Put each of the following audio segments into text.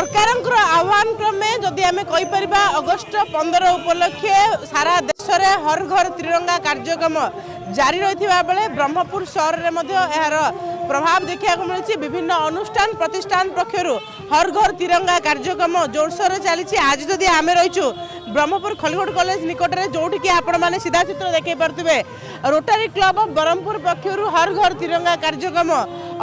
सरकारଙ୍କର आह्वान क्रमे जदि आम कहीपर अगस्ट 15 उपलक्षे सारा देश में हर घर तिरंगा कार्यक्रम जारी रही बेले ब्रह्मपुर सहर में यार प्रभाव देखा मिली। विभिन्न अनुष्ठान प्रतिष्ठान पक्षर हर घर तिरंगा कार्यक्रम जोरसोर चली। आज जदि आम रहीचु ब्रह्मपुर खलिकोट कॉलेज निकट में जोटि आपण मैंने सीधा चित्र देखे पारे रोटारी क्लब ऑफ ब्रह्मपुर पक्षर हर घर तिरंगा कार्यक्रम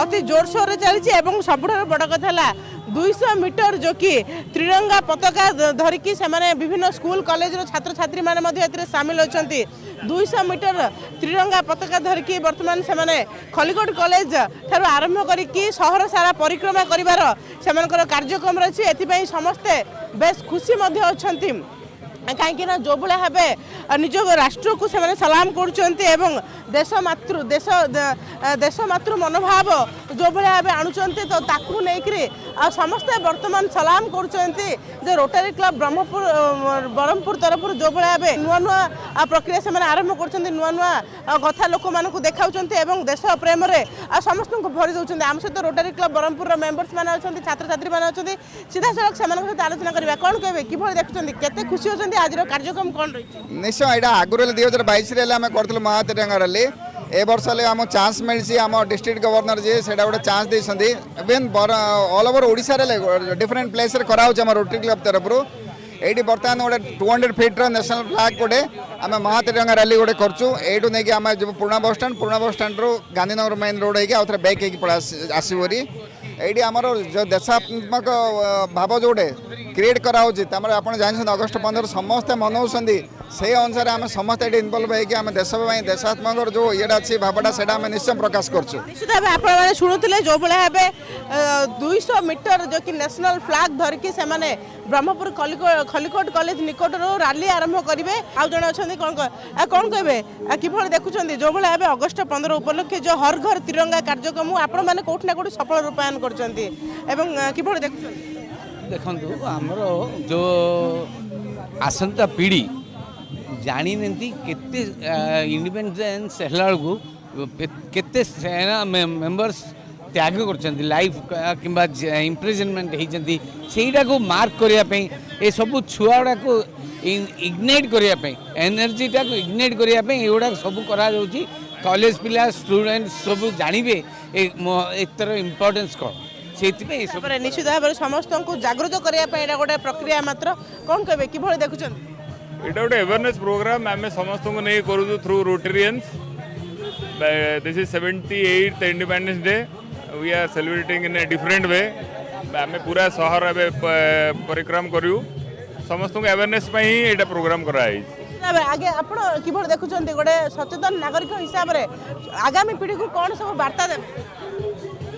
अति जोरसोर चली। सबुठ बड़ कथा 200 मीटर जो कि त्रिरंगा पताका धरिकी से विभिन्न स्कूल कॉलेज छात्र छात्री मैंने सामिल होती 200 मीटर त्रिरंगा पताका धरिकी बर्तमान से खलिकोट कॉलेज ठार आरंभ करी सहर सारा परिक्रमा कर कार्यक्रम रही। एथि समस्ते बेस खुशी अच्छा कहीं जो भाव निज राष्ट्र को से सलाम कर देश मातृ मनोभाव जो भाव आणुंट तो ताकू नहीं समस्ते बर्तमान सलाम कर रोटारी क्लब ब्रह्मपुर तरफ जो भाव नुआ नुआ प्रक्रिया से आरंभ कर नुआ नुआ कथा लोक मान देखा देश प्रेम समस्त को भरी दौरान आम सहित रोटारी क्लब ब्रह्मपुर मेम्बर्स मैंने अच्छा छात्र छात्री मैंने अच्छा सीधा सड़क से आलोचना करवा कौन कहे कि देखुं केते खुशी होती आज कार्यक्रम कौन रही निश्चय यहाँ आगुरी 2022 करूँ महातिरंगा रैली ए वर्ष आम चान्स मिली आम डिस्ट्रिक्ट गवर्नर जी से गोटे चान्स देते even all over Odisha different place कराऊँ रोटरी क्लब तरफ ये बर्तमान गोटे 200 फीट नेशनल फ्लैग गोटे आम महातिरंगा रैली गोटे करूँ नहीं आम जो पुराना बस स्टाण रू गांधीनगर मेन रोड होकर बैक आसबरी ये आमर जो देशात्मक भाव जोटे क्रिएट कराऊँ आप जानते अगस्ट 15 समस्ते मनाऊँ से अनुसार आम समस्त ये इनवल्व होम देश देशात्मक जो ये अच्छी भावटा से निश्चय प्रकाश कर शुणुले जो भाव 200 मीटर जो कि नेशनल फ्लैग धरिकी से ब्रह्मपुर खलिकोट कॉलेज निकट रैली आरंभ करेंगे आउ जड़े अच्छा कौन कहे कि देखुं जो भाव अगस्ट 15 उपलक्षे जो हर घर तिरंगा कार्यक्रम आपण मैंने कौटना कौट सफल रूपायन कर देखु आमर जो आसंता पीढ़ी जानी केते इंडिपेंडेंस को केते सेना मेंबर्स त्याग कर लाइफ कि इम्प्रिजनमेंट होती से मार्क करने ये सब छुआ गुड़ा को इग्नाइट करने एनर्जी टाक इग्नाइट करने ये सब करा कॉलेज पिला स्टूडेंट्स सब जानवे एतर इम्पोर्टेंस कौन से निश्चित भाव समस्त को जागृत करने गोटे प्रक्रिया मात्र कौन कहे कि देखुं ये गोटे अवेयरनेस प्रोग्राम आम समस्त को नहीं करूँ through Rotarians this is 78th independence day we are celebrating in a different way आम पूरा सहर परिक्रम करूँ समस्त को अवेयरनेस ही ये प्रोग्राम कराई आगे आप कि देखुं गोटे सचेतन नागरिक हिसाब से आगामी पीढ़ी को कौन सब वार्ता दे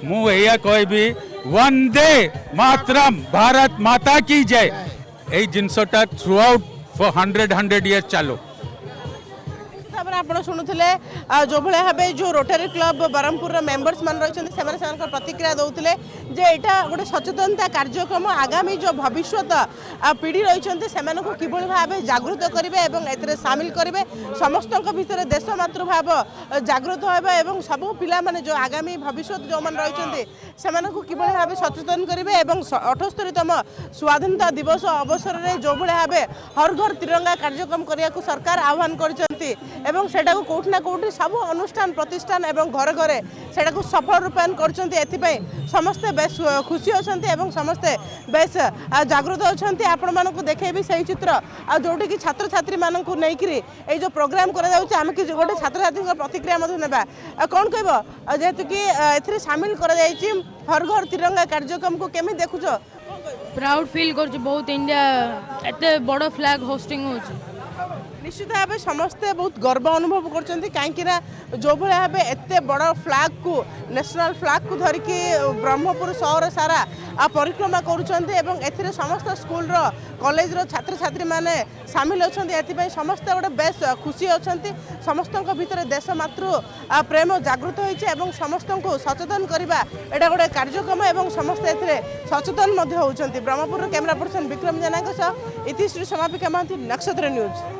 मुझे कहबी वंदे मातरम भारत माता की जय यही जिनसटा थ्रू आउट फॉर 100 इयर्स चलो आप शुणुले जो भाव जो रोटारी क्लब ब्रह्मपुर मेम्बर्स मान रही प्रतिक्रिया दौले जे यहाँ गोटे सचेतनता कार्यक्रम आगामी जो भविष्य पीढ़ी रही कि भाव जागृत करेंगे सामिल करेंगे समस्त भितर देश मातृभाव जागृत होगा सब पिला माने जो आगामी भविष्य जो मैंने रही कि भाव सचेतन करेंगे 78तम स्वाधीनता दिवस अवसर में जो भाव हर घर तिरंगा कार्यक्रम करने को सरकार आह्वान कर सेटा को कौटना कौटी सब अनुष्ठान प्रतिष्ठान एवं घर घरे सेटा को सफल रूपायन कर समस्ते बेस खुशी अच्छा समस्ते बेस जागृत अच्छा आपण मानक देखेबी सही चित्र जोटी कि छात्र छात्री मानक नहीं जो प्रोग्राम करें कि गोटे छात्र छात्री प्रतिक्रिया ना कौन कह जेहेतु कि ए सामिल कर हर घर तिरंगा कार्यक्रम को केमी देखुच प्राउड फील कर बहुत इंडिया एत बड़ फ्लैग होस्टिंग हो निश्चित भाव समस्ते बहुत गर्व अनुभव कर कहीं जो भाव एत बड़ फ्लैग को नेशनल फ्लैग को धरिकी ब्रह्मपुर सहर सारा परिक्रमा कर समस्त स्कूल कॉलेज छात्र छात्री मैंने सामिल अच्छा समस्ते गोटे बेस खुशी अच्छा समस्त भितर देश मातृ प्रेम जागृत होती समस्त को सचेतन करवा एटा गोटे कार्यक्रम और समस्ते सचेतन होती ब्रह्मपुर कैमरा पर्सन विक्रम जेना इतिश्री समापिका महांती नक्षत्र न्यूज।